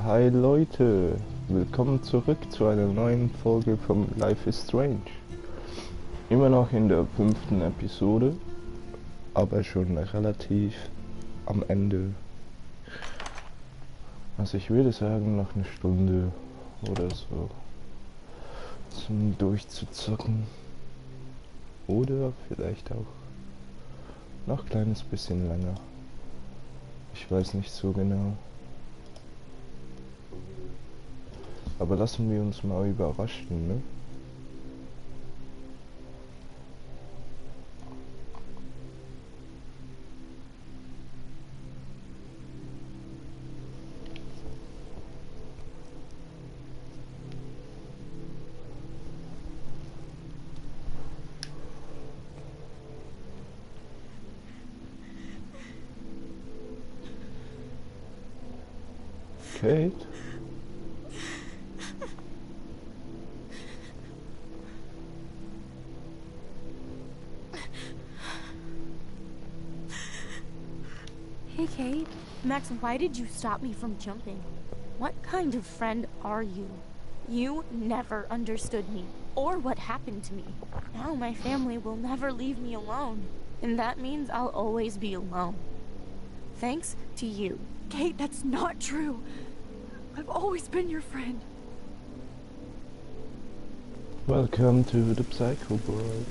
Hi Leute, willkommen zurück zu einer neuen Folge vom Life is Strange. Immer noch in der 5. Episode, aber schon relativ am Ende. Also ich würde sagen, noch eine Stunde oder so zum Durchzuzocken. Oder vielleicht auch noch ein kleines bisschen länger. Ich weiß nicht so genau. Aber lassen wir uns mal überraschen, ne? Kate? Hey Kate, Max, why did you stop me from jumping? What kind of friend are you? You never understood me, or what happened to me. Now my family will never leave me alone, and that means I'll always be alone. Thanks to you. Kate, that's not true. I've always been your friend. Welcome to the Psycho World.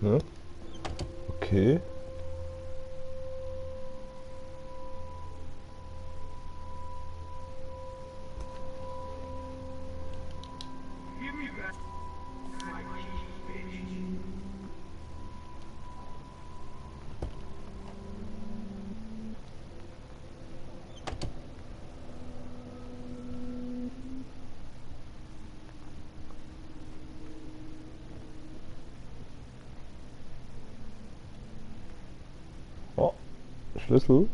Ne? Okay. Oh, Schlüssel.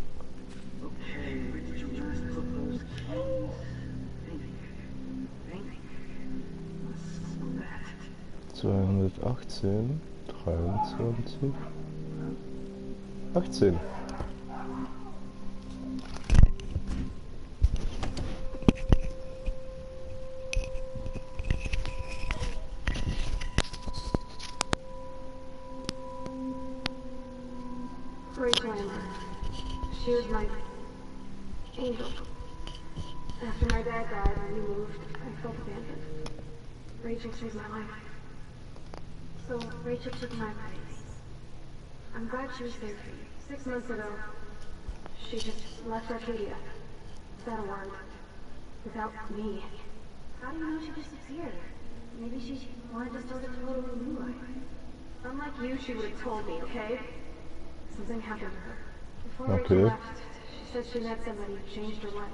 218, 23, 18. Rachel Amber. She was my angel. After my dad died and we moved, I felt abandoned. Rachel saved my life. So Rachel took my place. I'm glad she was there for you. 6 months ago, she just left Arcadia. Without a word. Without me. How do you know she disappeared? Maybe she wanted to start a totally new life. Unlike you, she would have told me, okay? Something happened to her. Before Rachel left, she said she met somebody who changed her life.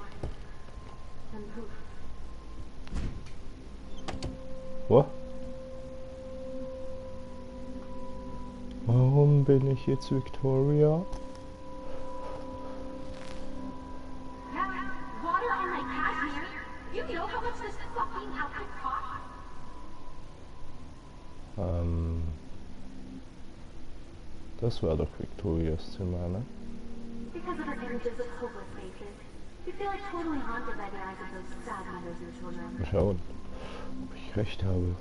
And poof. What? Warum bin ich jetzt Victoria? Water on my cashmere? You know how much this fucking outfit costs? Das war doch Victorias Zimmer, ne? Because of her images of hopeless faces. You feel like totally haunted by the eyes of those sad mothers and children. Mal schauen, ob ich recht habe.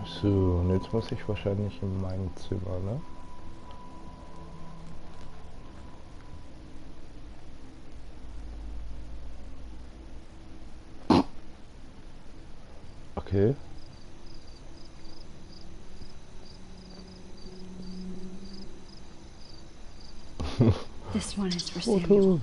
So, und jetzt muss ich wahrscheinlich in mein Zimmer, ne? Okay. This one is for Samuel.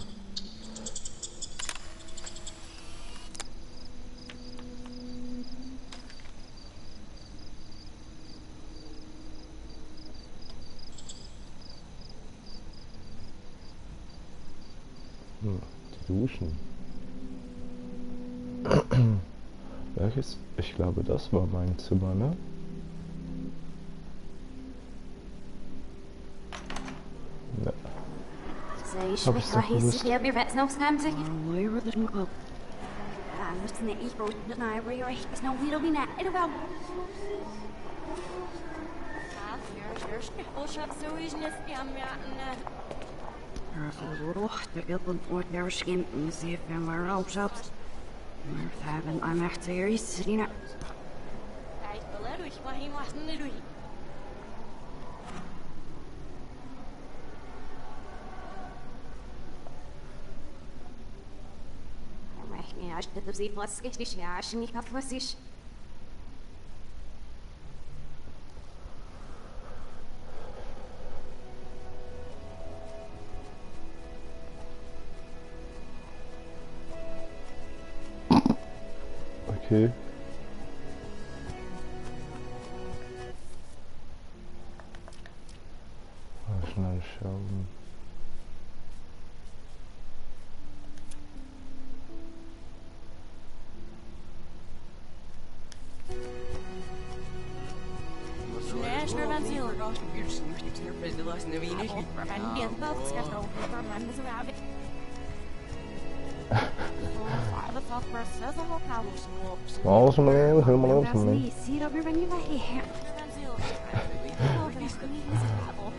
Die Duschen. Welches? Ich glaube, das war mein Zimmer, ne? Ne. Hab ich's doch gewusst. Okay. Mal schnell schauen. Awesome, man.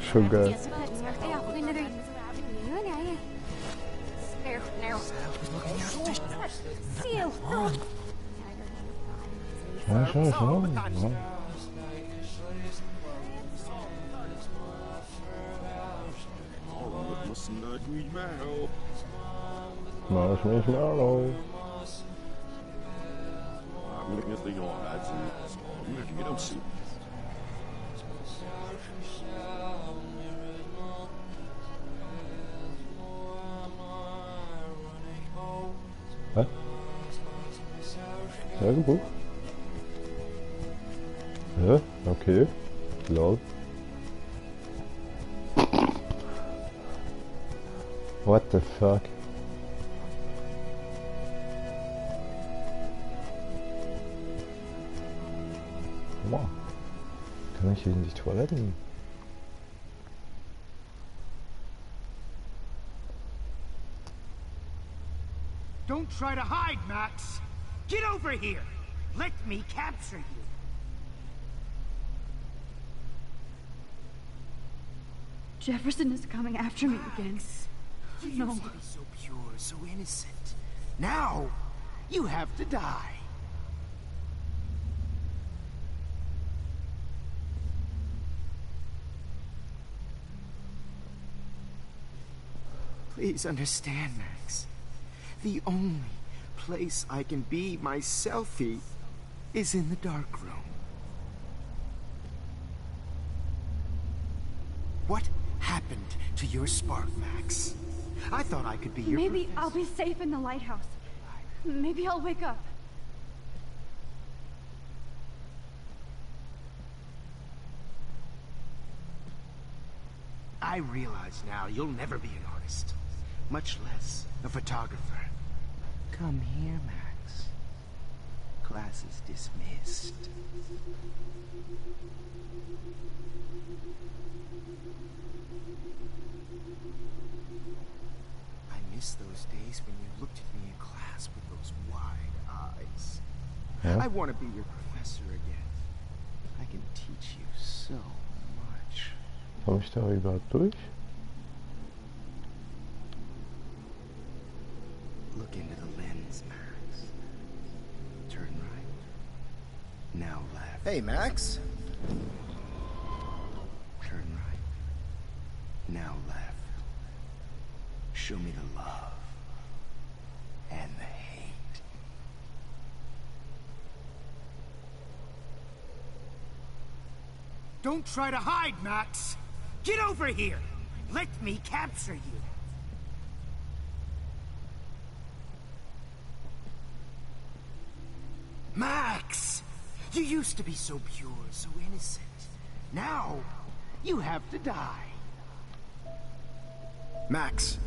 Schon geil. Ja, schon. Ja. Marshmallow. Hä? Tagebuch? Hä? Okay. Lol. What the fuck? Wow. Kann ich hier in die Toiletten? Don't try to hide, Max! Get over here! Let me capture you! Jefferson is coming after me again. You used to be so pure, so innocent. Now, you have to die. Please understand, Max. The only place I can be myself is in the dark room. What happened to your spark, Max? I thought I could be your Maybe I'll be safe in the lighthouse. Maybe I'll wake up. I realize now you'll never be an artist, much less a photographer. Come here, Max. Class is dismissed. I miss those days when you looked at me in class with those wide eyes. Ja? I want to be your professor again. I can teach you so much. Komme ich da überhaupt durch? Look into the lens, Max. Turn right. Now left. Hey, Max. Turn right. Now left. Show me the love and the hate. Don't try to hide, Max. Get over here. Let me capture you. Max! You used to be so pure, so innocent. Now, you have to die. Max.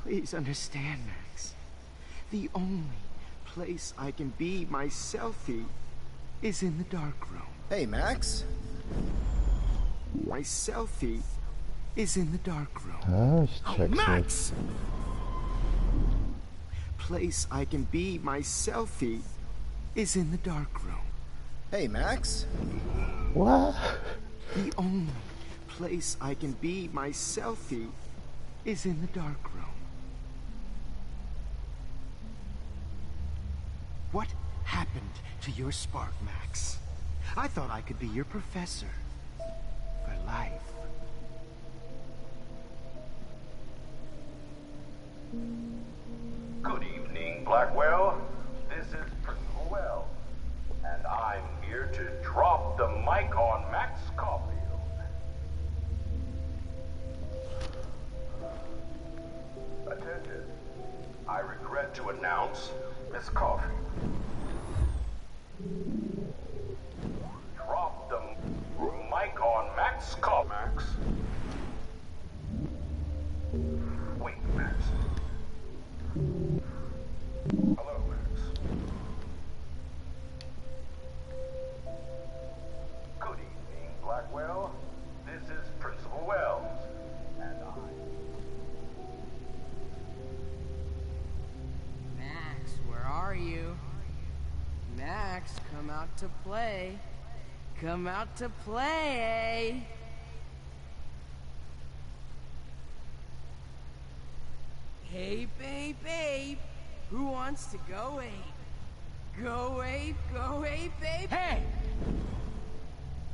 Please understand, Max. The only place I can be myselfy is in the dark room. Hey, Max. My selfie is in the dark room. Ah, ich check's nicht. Max! Place I can be my selfie is in the dark room. Hey, Max. What? The only place I can be my selfie is in the dark room. What happened to your spark, Max? I thought I could be your professor for life. Good evening, Blackwell. This is Principal Wells, and I'm here to drop the mic on Max Caulfield. Attention. I regret to announce Miss Caulfield. Drop the mic on Max Caulfield. Max. Wait, Max. Hello, Max. Good evening, Blackwell. This is Principal Wells, and Max, where are you? Max, come out to play. Come out to play, eh? Hey, babe, babe. Who wants to go ape? Go ape, babe. Hey!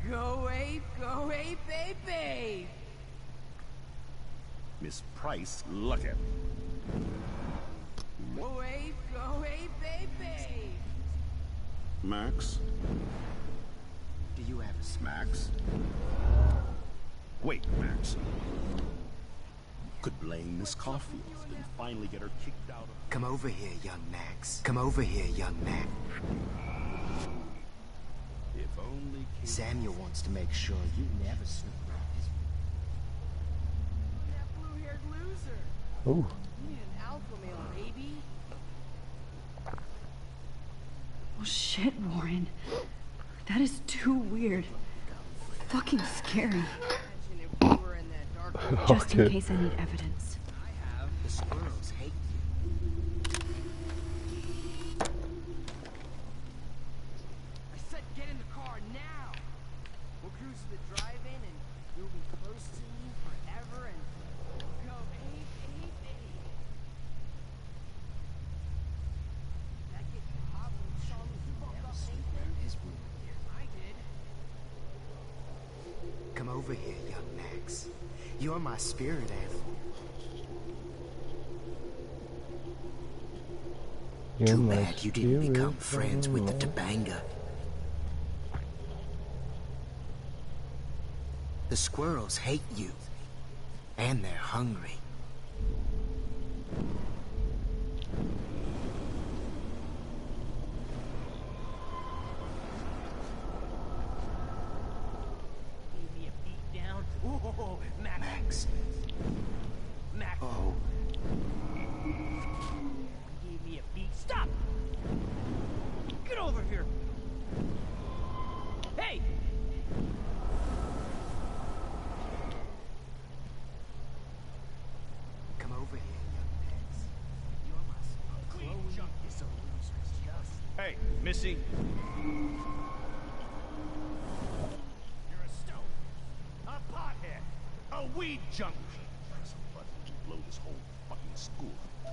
Go ape, babe, babe. Miss Price, look at. Go ape, babe, babe. Max? Do you have a Max? Wait, Max. Could blame Miss Caulfield and finally get her kicked out of... Come over here, young Max. Come over here, young Max. If only... Samuel wants to make sure you never snoop around his... That blue-haired loser. Oh, You need an alpha male, baby. Oh shit, Warren. That is too weird. Fucking scary. Imagine if we were in that dark room. Just in Okay. case I need evidence. I have. The squirrels hate you. I said get in the car now. We'll cruise to the drive-in and you'll be close to me forever and we'll go ape, ape, ape. That get you hot when you saw me fuck up Nathan? His room here. I did. Come over here, young Max. You're my spirit animal. you're Too my bad you didn't become spirit friends with the animal. Tobanga. The squirrels hate you. And they're hungry. Gave me a beat down. Whoa, Max. Max. Oh, Gave me a beat. Stop! Get over here! Hey! come over here, young Max. You're my Chloe is a loser. Just Hey, Missy. You're a stone. A pothead. A weed junkie. Somebody to blow this whole fucking school up.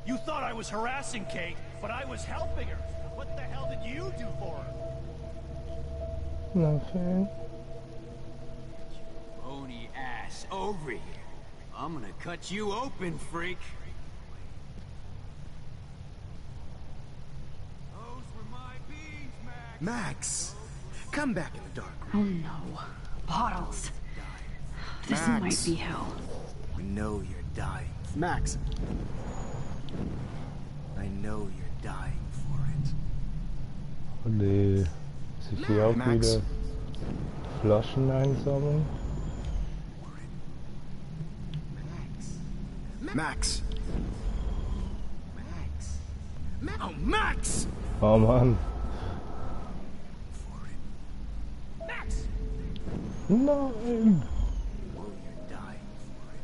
You thought I was harassing Kate, but I was helping her. What the hell did you do for her? Nothing. Bony ass over here. I'm gonna cut you open, freak. Those were my beans, Max. Max, come back in the dark room. Oh no. Bottles. This Max. might be hell. I know you're dying. Max. I know you're dying for it. Oh nee. Muss ich hier auch Max. wieder Flaschen einsammeln? Max. Max. Max. Oh, Max! Oh Mann. Max! Nein. Oh, you're dying for it.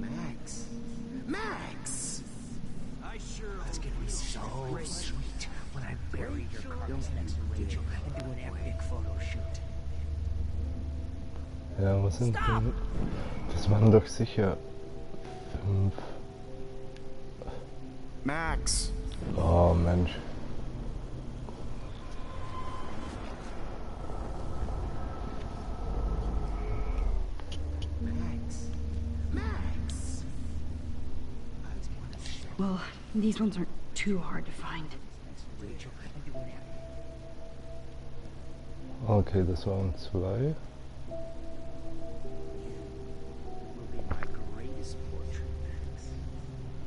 Max. Max! I sure That's gonna be so sweet when I bury your carcass next to Rachel and do an epic photo shoot. Ja, was sind denn? Das waren doch sicher 5. Max! Oh Mensch. Max! Max! Well, these ones aren't too hard to find. Rachel and do an epic. Okay, das waren 2. Will be my greatest portrait, Max.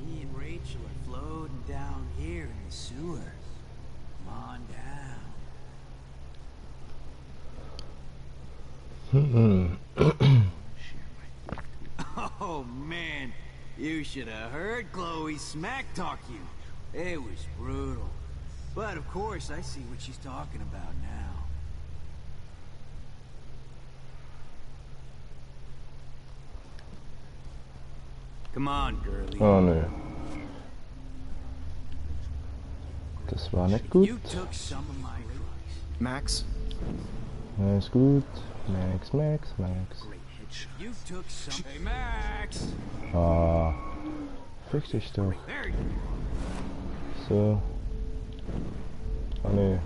Me and Rachel are floating down here in the sewers. Come on down. Oh man, you should have heard Chloe smack talk you. It was brutal. But of course, I see what she's talking about now. Come on, girlie. Oh nö. Das war nicht gut. You took some of my drugs. Max? Ja, ist gut. Max, Max, Max. Great headshot. You took some. Hey, Max! Ah. Fick dich doch. There you So. Oh nö.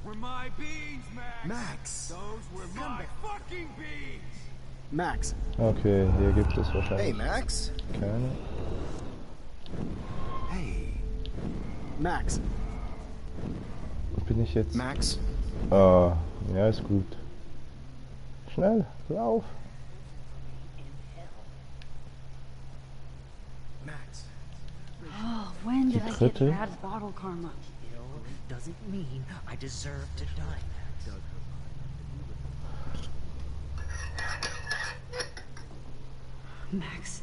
were my beans, Max. Max! Those were my fucking beans. Max! Okay, hier gibt es wahrscheinlich Hey, Max. keine. Hey! Max! Bin ich jetzt? Max? Ah, ja, ist gut. Schnell, lauf. Max! Oh, when did I get dritte? bad bottle karma? Doesn't mean I deserve to die. Max,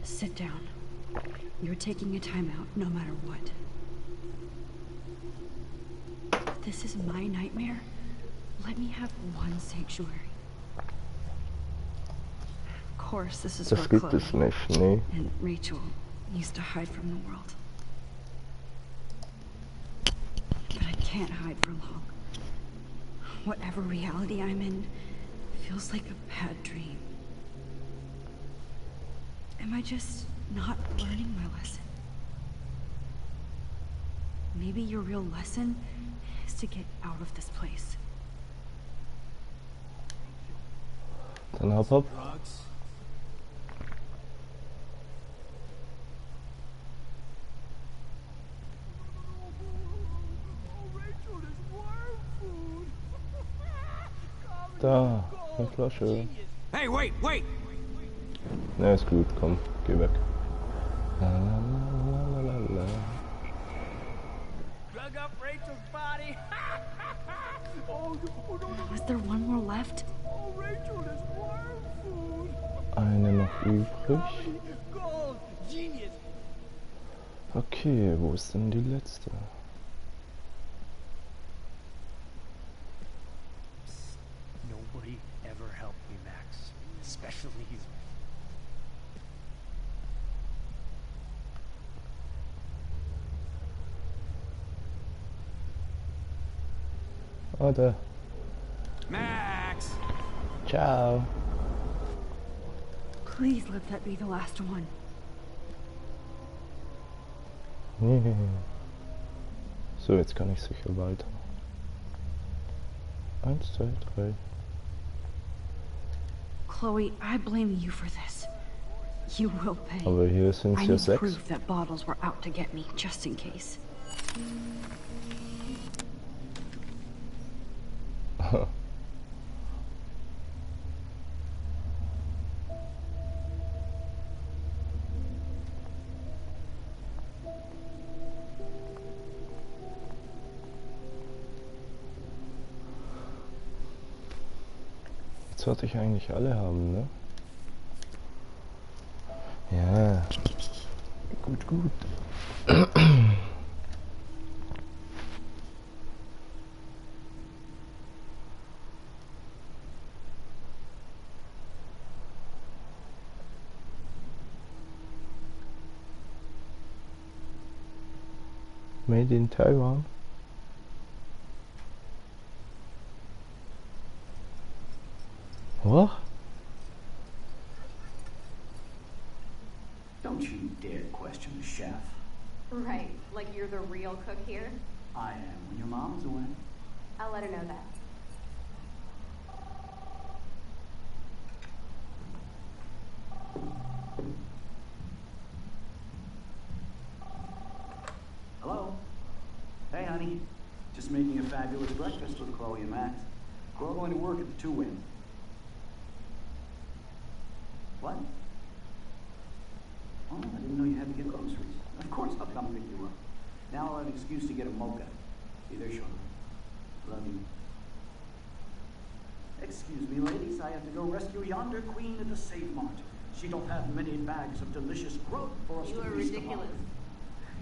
sit down. You're taking a timeout no matter what. If this is my nightmare, let me have one sanctuary. Of course, this is Das where gibt Chloe es nicht, nee. and Rachel used to hide from the world. But I can't hide for long. Whatever reality I'm in feels like a bad dream. Am I just not learning my lesson? Maybe your real lesson is to get out of this place. Dann hopp hopp. Drugs? Da, eine Flasche. Hey, wait, wait! Na, ist gut, komm, geh weg. La, la, la, la, la, la. Drug up Rachel's body. Was there one more left? Oh, Rachel is worm food. Eine noch übrig. Gold. Genius. Okay, wo ist denn die letzte? Nobody ever helped me, Max. Especially you. Oh, da. Max! Ciao. Please let that be the last one. So, jetzt kann ich sicher weiter. 1, 2, 3. Chloe, I blame you for this. You will pay. Aber hier sind I ja need 6. proof that bottles were out to get me, just in case. sollte ich eigentlich alle haben, ne? Ja. Gut, gut. Made in Taiwan. What? Don't you dare question the chef. Right, like you're the real cook here? I am when your mom's away. I'll let her know that. Hello? Hey, honey. Just making a fabulous breakfast with Chloe and Max. We're all going to work at the Two-Win. What? Oh, I didn't know you had to get groceries. Of course I'll come pick you up. Now I'll have an excuse to get a mocha. See you there shortly. Love you. Excuse me, ladies. I have to go rescue yonder queen at the Save Mart. She don't have many bags of delicious growth for us to feast upon. You are ridiculous.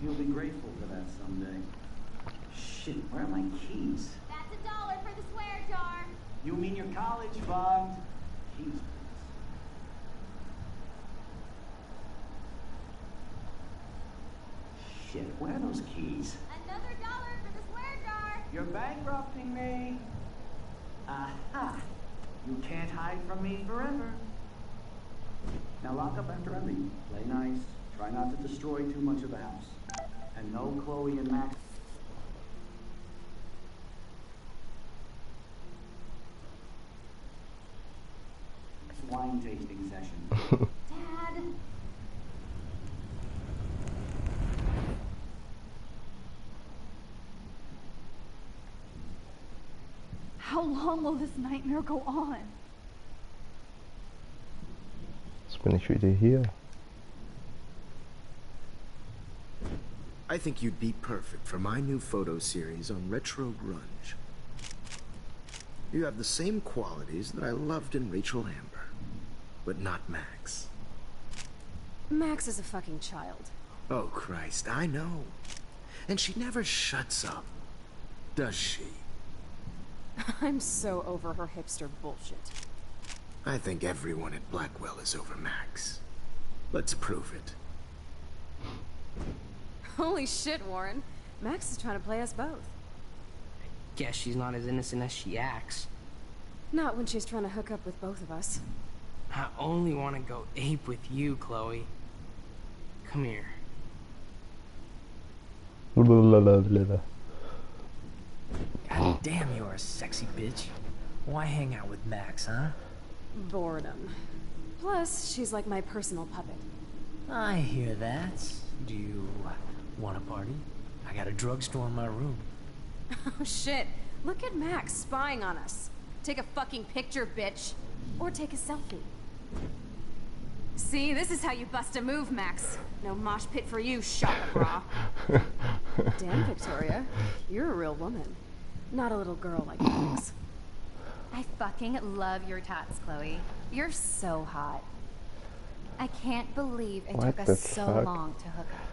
You'll be grateful for that someday. Shit, where are my keys? That's $1 for the swear jar. You mean your college fund? Keys, please. Shit, where are those keys? Another $1 for the swear jar. You're bankrupting me. Aha! You can't hide from me forever. Now lock up after I leave. Play nice. Try not to destroy too much of the house. And no Chloe and Max. Wine tasting session. Dad. How long will this nightmare go on? Jetzt bin ich wieder hier. I think you'd be perfect for my new photo series on retro grunge. You have the same qualities that I loved in Rachel Amber, but not Max. Max is a fucking child. Oh, Christ, I know. And she never shuts up, does she? I'm so over her hipster bullshit. I think everyone at Blackwell is over Max. Let's prove it. Holy shit, Warren. Max is trying to play us both. Guess she's not as innocent as she acts. Not when she's trying to hook up with both of us. I only want to go ape with you, Chloe. Come here. God damn, you're a sexy bitch. Why hang out with Max, huh? Boredom. Plus, she's like my personal puppet. I hear that. Do you want a party? I got a drugstore in my room. Oh shit. Look at Max spying on us. Take a fucking picture, bitch. Or take a selfie. See, this is how you bust a move, Max. No mosh pit for you, shot bra. Damn, Victoria. You're a real woman. Not a little girl like Max. I fucking love your tats, Chloe. You're so hot. I can't believe it What took the us so fuck? long to hook up.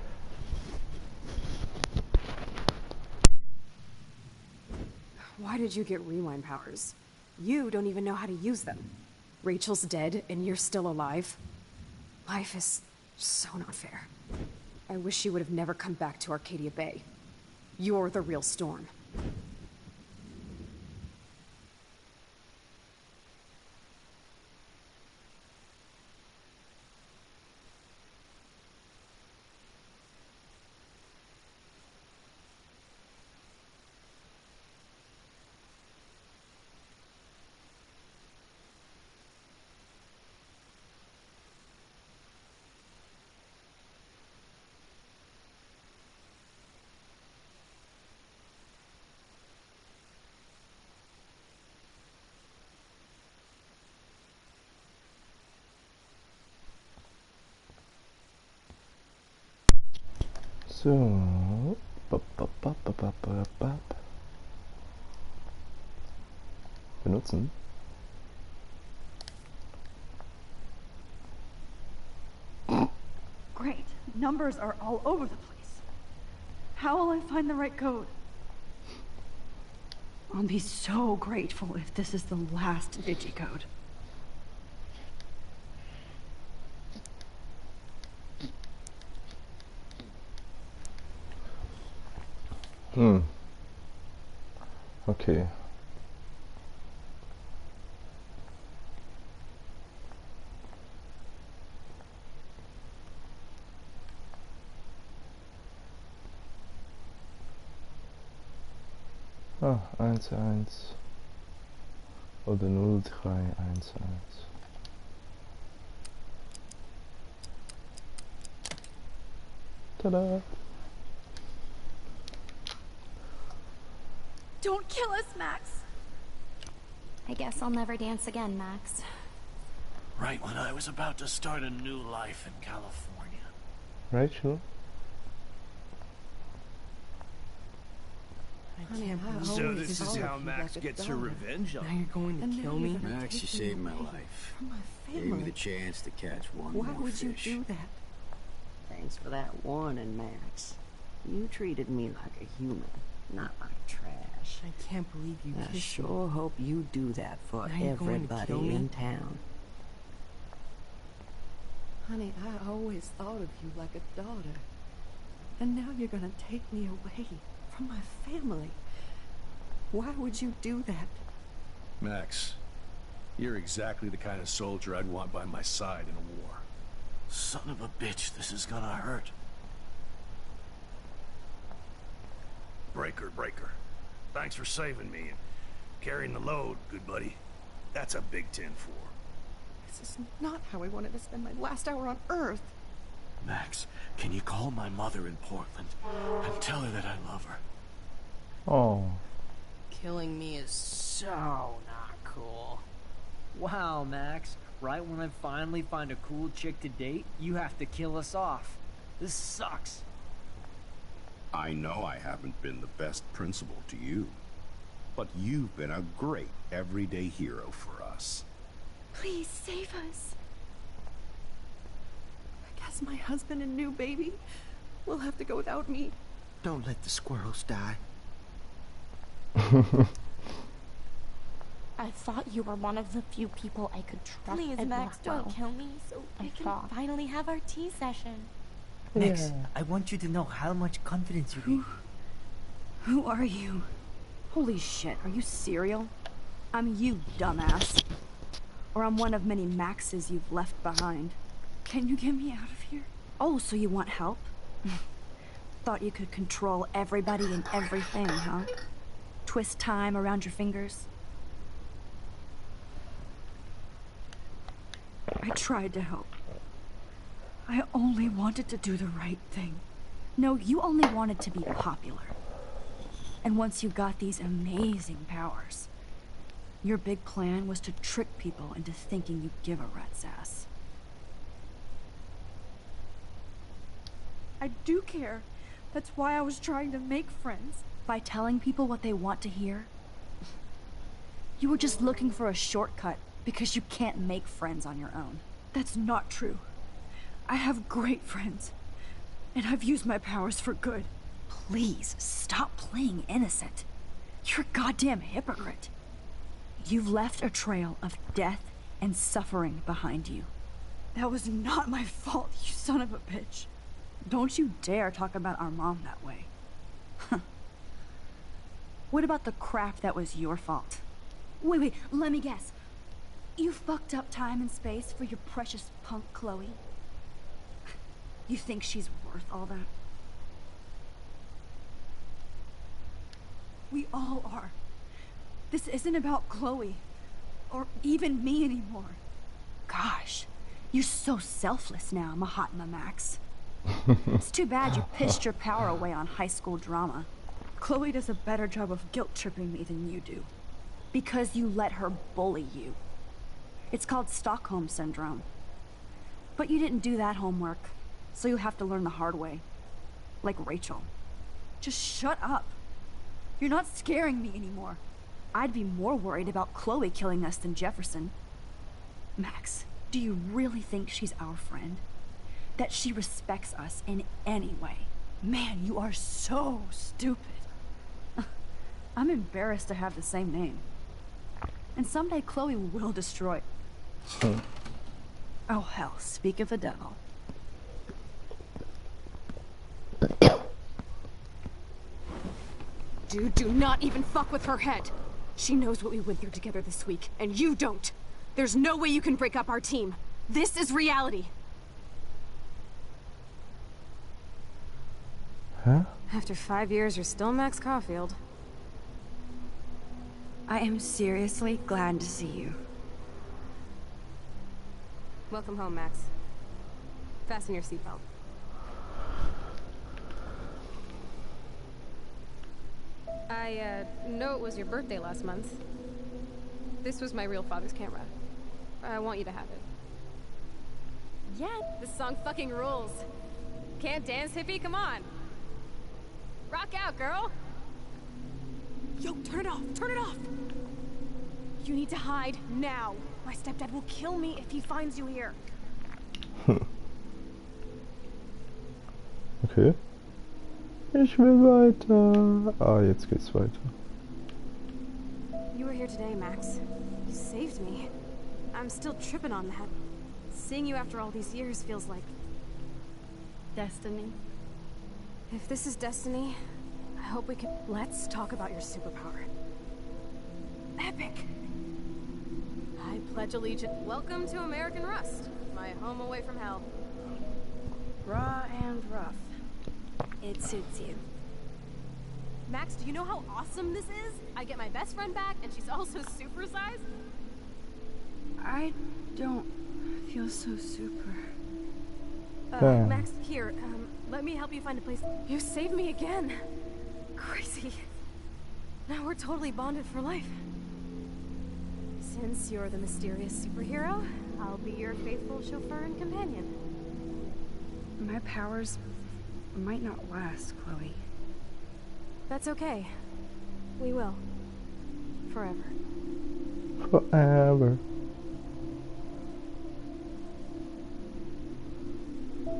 Why did you get rewind powers? You don't even know how to use them. Rachel's dead and you're still alive. Life is so not fair. I wish you would have never come back to Arcadia Bay. You're the real Storm. So. Benutzen. Numbers are all over the place. How will I find the right code? I'll be so grateful if this is the last digicode. Okay. Ah, 1-1 oder 0-3-1-1. Tada! Don't kill us, Max! I guess I'll never dance again, Max. Right when I was about to start a new life in California. Rachel? So this is how Max gets her revenge on me. Now you're going to kill me? Max, you saved my life. From my Gave me family. the chance to catch one Why more would you fish. do that? Thanks for that warning, Max. You treated me like a human, not like trash. I can't believe you I kissed sure me. hope you do that for Now you're going to everybody kill me? in town. Honey, I always thought of you like a daughter. And now you're gonna take me away from my family. Why would you do that? Max, you're exactly the kind of soldier I'd want by my side in a war. Son of a bitch, this is gonna hurt. Breaker. Thanks for saving me and carrying the load, good buddy. That's a big 10-4. This is not how I wanted to spend my last hour on Earth. Max, can you call my mother in Portland and tell her that I love her? Oh. Killing me is so not cool. Wow, Max. Right when I finally find a cool chick to date, you have to kill us off. This sucks. I know I haven't been the best principal to you, but you've been a great everyday hero for us. Please save us. I guess my husband and new baby will have to go without me. Don't let the squirrels die. I thought you were one of the few people I could trust. Please, at Max, don't Blackwell. kill me so we can finally have our tea session. Max, Yeah. I want you to know how much confidence you gave me. Who are you? Holy shit, are you serial? I'm you, dumbass. Or I'm one of many Maxes you've left behind. Can you get me out of here? Oh, so you want help? Thought you could control everybody and everything, huh? Twist time around your fingers? I tried to help. I only wanted to do the right thing. No, you only wanted to be popular. And once you got these amazing powers, your big plan was to trick people into thinking you give a rat's ass. I do care. That's why I was trying to make friends. By telling people what they want to hear? You were just looking for a shortcut because you can't make friends on your own. That's not true. I have great friends, and I've used my powers for good. Please, stop playing innocent. You're a goddamn hypocrite. You've left a trail of death and suffering behind you. That was not my fault, you son of a bitch. Don't you dare talk about our mom that way. What about the crap that was your fault? Wait, let me guess. You fucked up time and space for your precious punk Chloe? You think she's worth all that? We all are. This isn't about Chloe, or even me anymore. Gosh, you're so selfless now, Mahatma Max. It's too bad you pissed your power away on high school drama. Chloe does a better job of guilt-tripping me than you do. Because you let her bully you. It's called Stockholm Syndrome. But you didn't do that homework, so you'll have to learn the hard way. Like Rachel. Just shut up. You're not scaring me anymore. I'd be more worried about Chloe killing us than Jefferson. Max, do you really think she's our friend? that she respects us in any way. Man, you are so stupid. I'm embarrassed to have the same name. And someday Chloe will destroy. Oh hell, speak of the devil. Dude, do not even fuck with her head. She knows what we went through together this week, and you don't. There's no way you can break up our team. This is reality. Huh? After 5 years, you're still Max Caulfield. I am seriously glad to see you. Welcome home, Max. Fasten your seatbelt. I know it was your birthday last month. This was my real father's camera. I want you to have it. Yeah, this song fucking rules. Can't dance, hippie? Come on. Rock out, girl. Yo, turn it off. Turn it off. You need to hide now. My stepdad will kill me if he finds you here. Okay. Ich will weiter. Ah, jetzt geht's weiter. You were here today, Max. You saved me. I'm still tripping on that. Seeing you after all these years feels like... destiny. If this is destiny, I hope we can... Let's talk about your superpower. Epic! I pledge allegiance. Welcome to American Rust, my home away from hell. Raw and rough. It suits you. Max, do you know how awesome this is? I get my best friend back, and she's also supersized. I don't feel so super. Max, here, let me help you find a place. You saved me again. Crazy. Now we're totally bonded for life. Since you're the mysterious superhero, I'll be your faithful chauffeur and companion. My powers might not last, Chloe. That's okay. We will. Forever. Forever.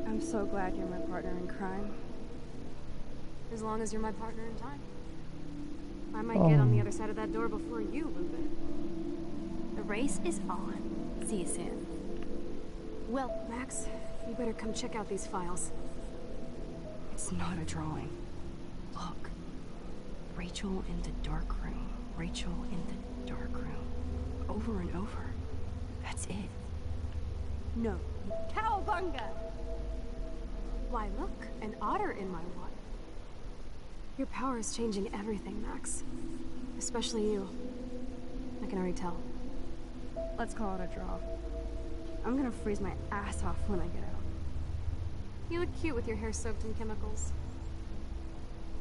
I'm so glad you're my partner in crime. As long as you're my partner in time. I might get on the other side of that door before you, Lupin. The race is on. See you soon. Well, Max, you better come check out these files. It's not a drawing. Look. Rachel in the dark room. Rachel in the dark room. Over and over. That's it. No. Cowabunga! Why, look, an otter in my water. Your power is changing everything, Max. Especially you. I can already tell. Let's call it a draw. I'm gonna freeze my ass off when I get out. You look cute with your hair soaked in chemicals.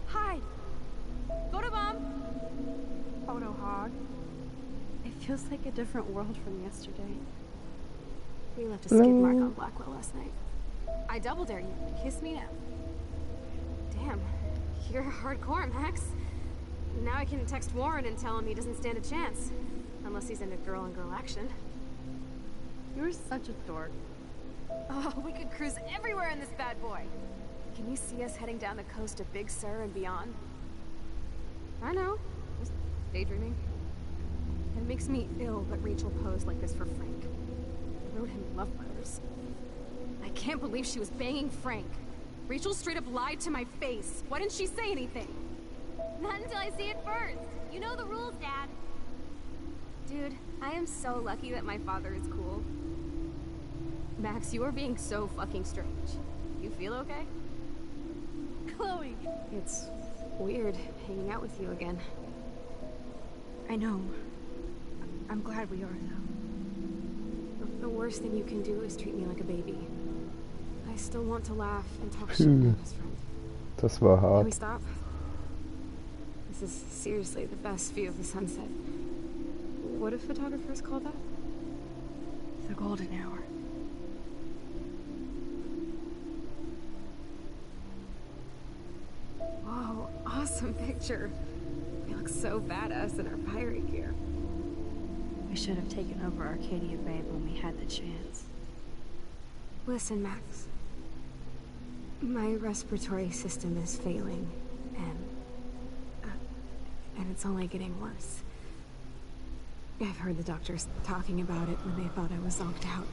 Hide! Photobomb! Photo hog. It feels like a different world from yesterday. We left a skid mark on Blackwell last night. I double dare you. Kiss me now. Damn, you're hardcore, Max. Now I can text Warren and tell him he doesn't stand a chance. Unless he's into girl-on-girl action. You're such a dork. Oh, we could cruise everywhere in this bad boy. Can you see us heading down the coast of Big Sur and beyond? I know. Just daydreaming. It makes me ill that Rachel posed like this for Frank. Wrote him love letters. I can't believe she was banging Frank. Rachel straight up lied to my face. Why didn't she say anything? Not until I see it first. You know the rules, Dad. Dude, I am so lucky that my father is cool. Max, you are being so fucking strange. You feel okay? Chloe! It's weird hanging out with you again. I know. I'm glad we are, though. The worst thing you can do is treat me like a baby. I still want to laugh and talk shit with my best friend. Das war Can hart. we stop? This is seriously the best view of the sunset. What do photographers call that? The golden hour. Whoa, awesome picture. We look so badass in our pirate gear. We should have taken over Arcadia Bay when we had the chance. Listen, Max. My respiratory system is failing, and it's only getting worse. I've heard the doctors talking about it when they thought I was zonked out.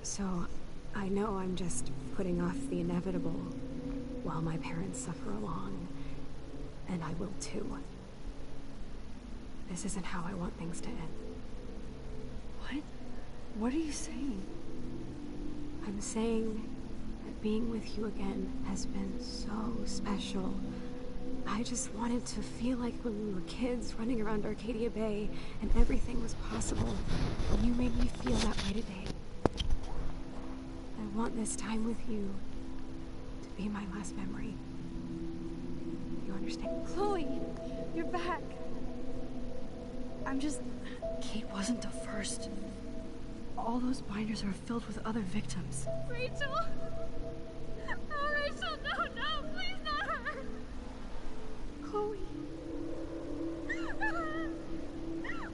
So, I know I'm just putting off the inevitable while my parents suffer along, and I will too. This isn't how I want things to end. What? What are you saying? I'm saying that being with you again has been so special. I just wanted to feel like when we were kids running around Arcadia Bay and everything was possible. And you made me feel that way today. I want this time with you to be my last memory. You understand? Chloe, you're back. I'm just... Kate wasn't the first. All those binders are filled with other victims. Rachel! Oh, Rachel, no, please not her! Chloe.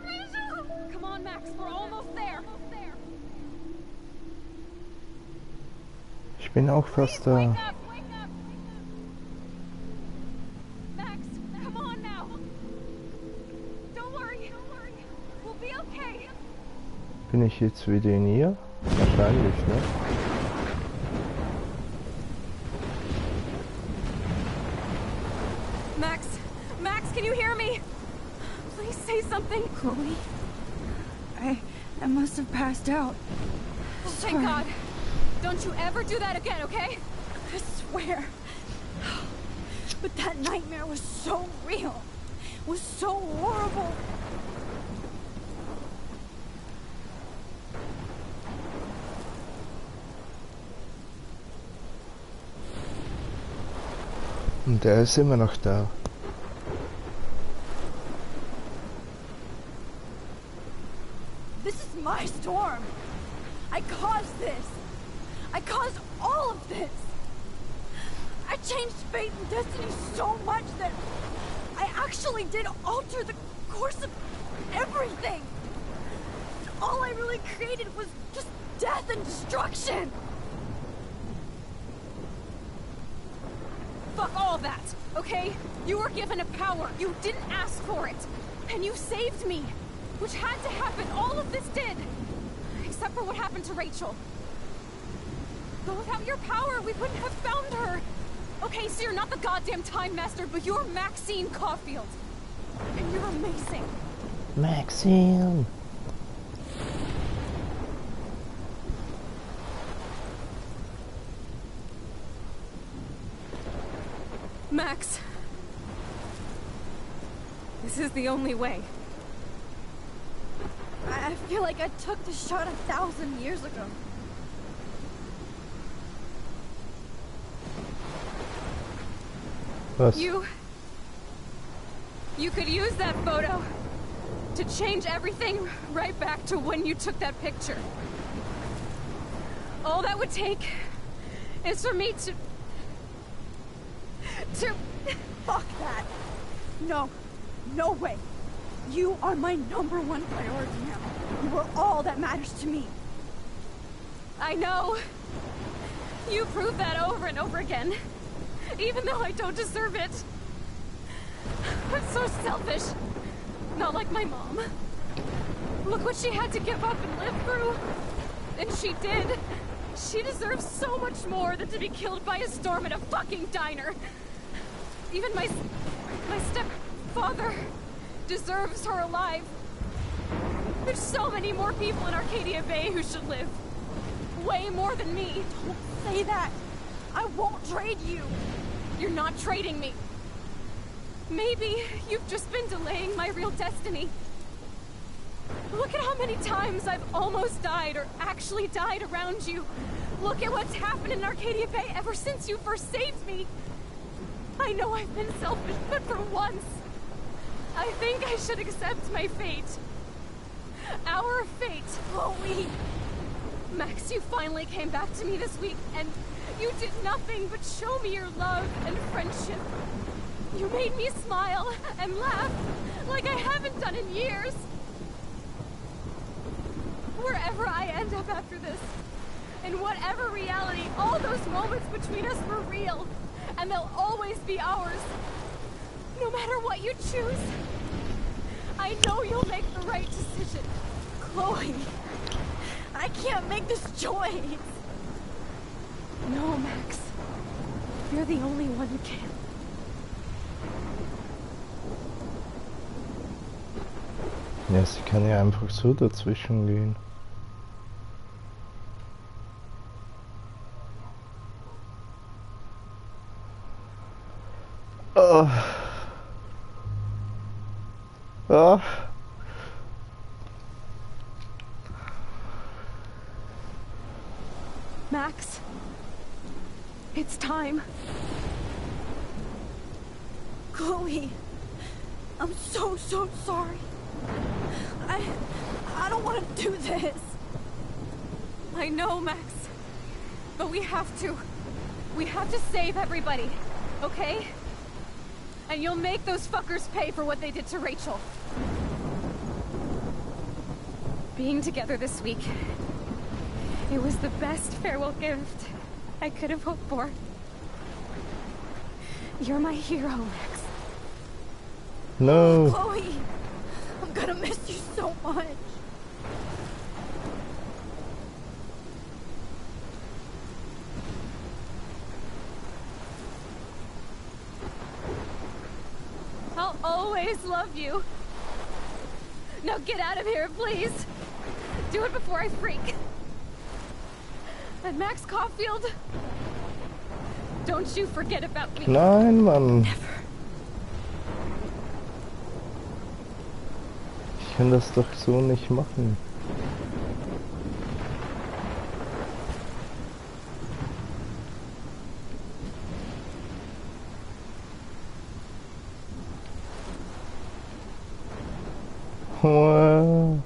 Rachel! Come on, Max, we're almost there. Ich bin auch fast da. Wake up! Max, come on now. Don't worry. We'll be okay. Bin ich jetzt wieder in ihr? Wahrscheinlich, ne? Max, can you hear me? Please say something. Chloe? I must have passed out. Thank God. Don't you ever do that again, okay? I swear. But that nightmare was so real. Was so horrible. Und er ist immer noch da. This is my storm. I caused this. I caused all of this. I changed fate and destiny so much that I actually did alter the course of everything. All I really created was just death and destruction. Fuck all that, okay? You were given a power. You didn't ask for it. And you saved me. Which had to happen. All of this did. Except for what happened to Rachel. But without your power, we wouldn't have found her. Okay, so you're not the goddamn Time Master, but you're Maxine Caulfield. And you're amazing. Maxine! Max. This is the only way. I feel like I took the shot 1,000 years ago. Was? You could use that photo to change everything right back to when you took that picture. All that would take is for me to... Fuck that. No. No way. You are my #1 priority now. You are all that matters to me. I know. You proved that over and over again. Even though I don't deserve it. I'm so selfish. Not like my mom. Look what she had to give up and live through. And she did. She deserves so much more than to be killed by a storm at a fucking diner. Even my stepfather deserves her alive. There's so many more people in Arcadia Bay who should live. Way more than me. Don't say that. I won't trade you. You're not trading me. Maybe you've just been delaying my real destiny. Look at how many times I've almost died or actually died around you. Look at what's happened in Arcadia Bay ever since you first saved me. I know I've been selfish, but for once, I think I should accept my fate. Our fate. Chloe! Max, you finally came back to me this week, and you did nothing but show me your love and friendship. You made me smile and laugh like I haven't done in years. Wherever I end up after this, In whatever reality, all those moments between us were real. And they'll always be ours. No matter what you choose. I know you'll make the right decision. Chloe, I can't make this choice. No, Max. You're the only one who can. Ja, sie kann ja einfach so dazwischen gehen. Oh. Oh. Max, it's time. Chloe, I'm so sorry. I don't want to do this. I know, Max. But we have to. We have to save everybody, okay? And you'll make those fuckers pay for what they did to Rachel. Being together this week, it was the best farewell gift I could have hoped for. You're my hero, Max. No. Chloe, I'm gonna miss you so much. I'll always love you. Now get out of here, please. Do it before I freak. And Max Caulfield, don't you forget about me. Nein, Mann. Never. Ich kann das doch so nicht machen. Wow.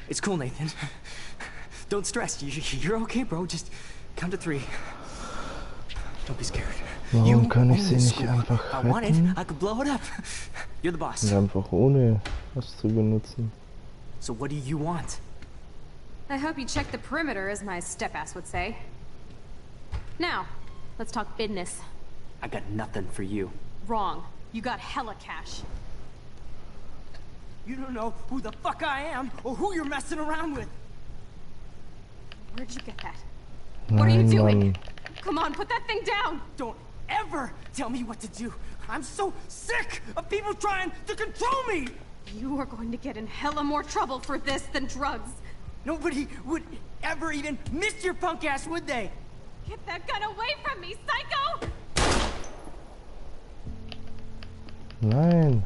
It's cool, Nathan. Don't stress. You're okay, bro. Just count to 3. Don't be scared. Warum kann ich sie nicht einfach I want it. retten? I could blow it up. You're the boss. Und einfach ohne was zu benutzen. So what do you want? I hope you check the perimeter, as my step-ass would say. Now, let's talk business. I got nothing for you. Wrong. You got hella cash. You don't know who the fuck I am or who you're messing around with. Where'd you get that? What are you doing? Mann. Come on, put that thing down! Don't ever tell me what to do. I'm so sick of people trying to control me! You are going to get in hella more trouble for this than drugs. Nobody would ever even miss your punk ass, would they? Get that gun away from me, psycho! Nein.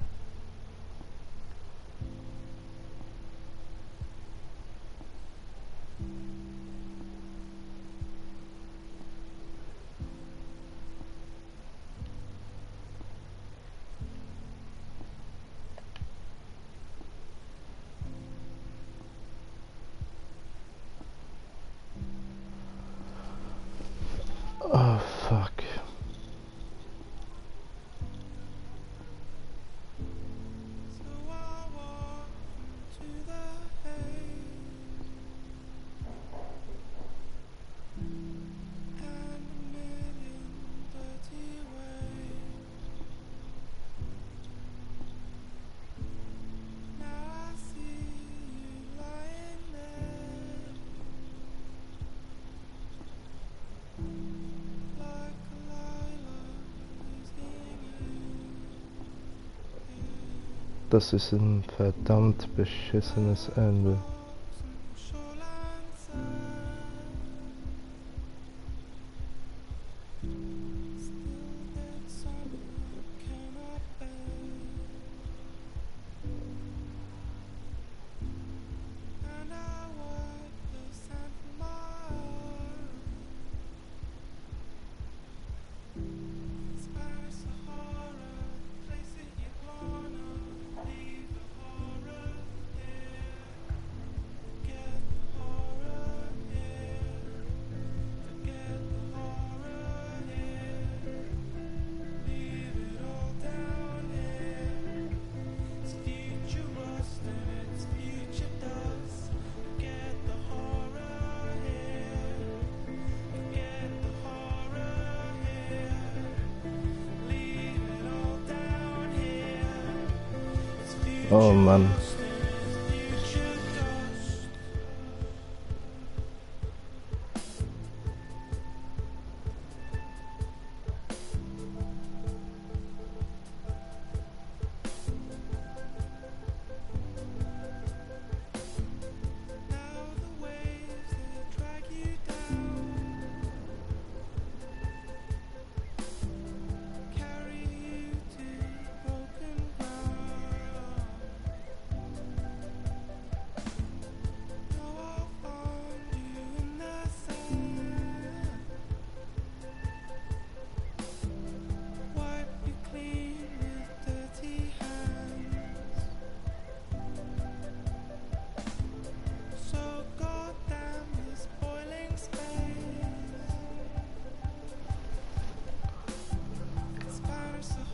Oh, fuck. Das ist ein verdammt beschissenes Ende. Oh Mann.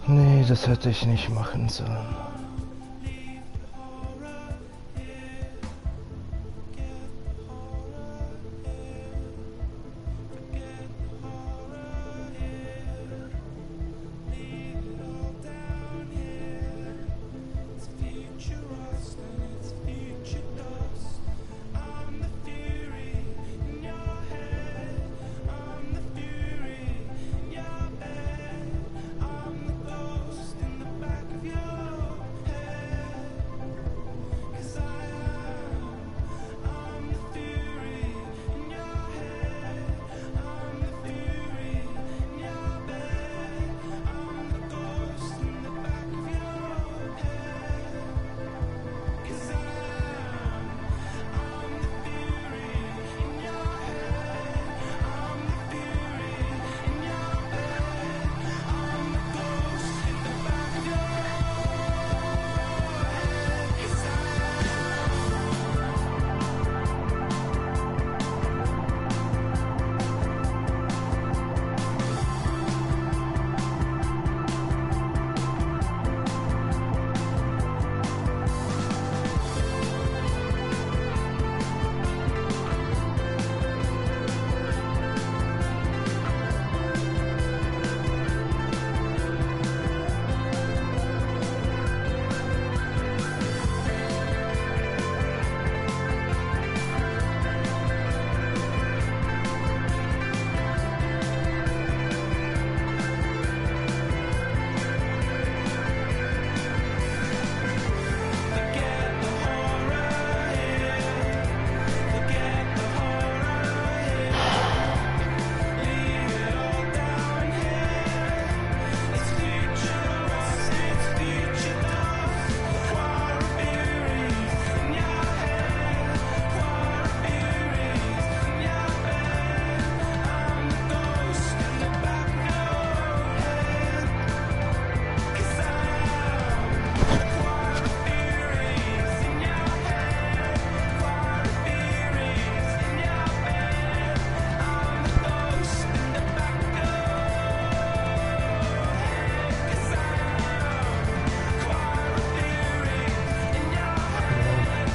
Nee, das hätte ich nicht machen sollen.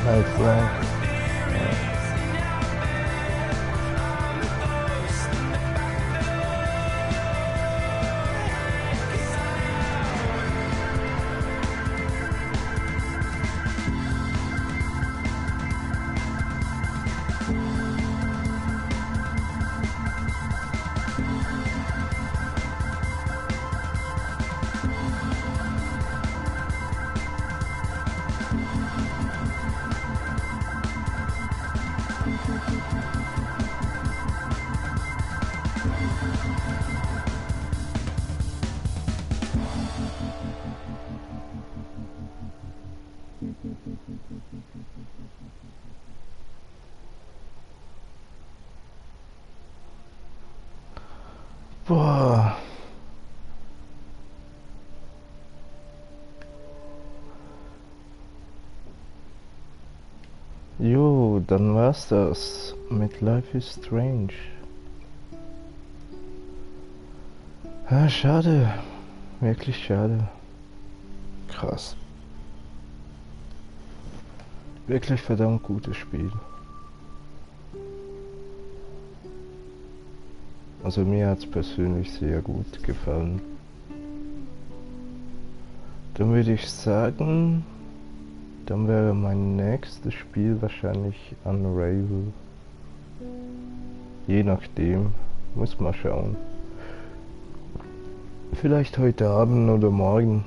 Nice, right? Boah. Jo, dann war's das mit Life is Strange. Ah, schade. Wirklich schade. Krass. Wirklich verdammt gutes Spiel. Also mir hat es persönlich sehr gut gefallen. Dann würde ich sagen, Dann wäre mein nächstes Spiel wahrscheinlich Unravel. Je nachdem. Muss mal schauen. Vielleicht heute Abend oder morgen.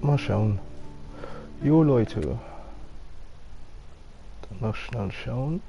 Mal schauen. Jo Leute. Dann noch schnell schauen.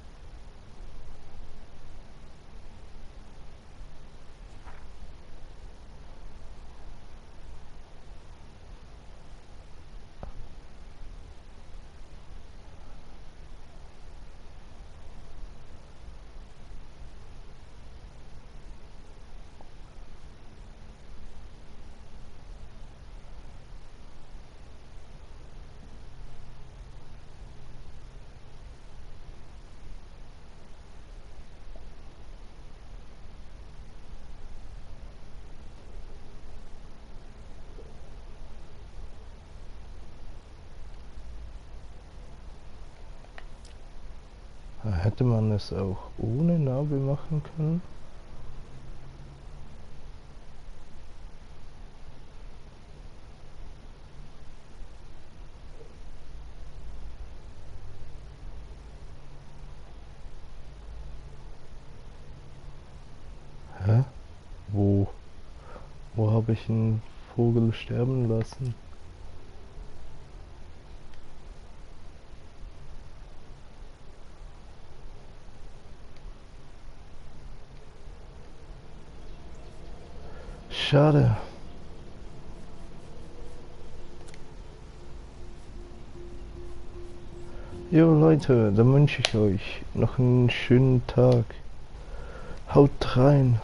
Hätte man es auch ohne Narbe machen können? Hä? Wo? Wo habe ich einen Vogel sterben lassen? Schade. Jo Leute, dann wünsche ich euch noch einen schönen Tag. Haut rein.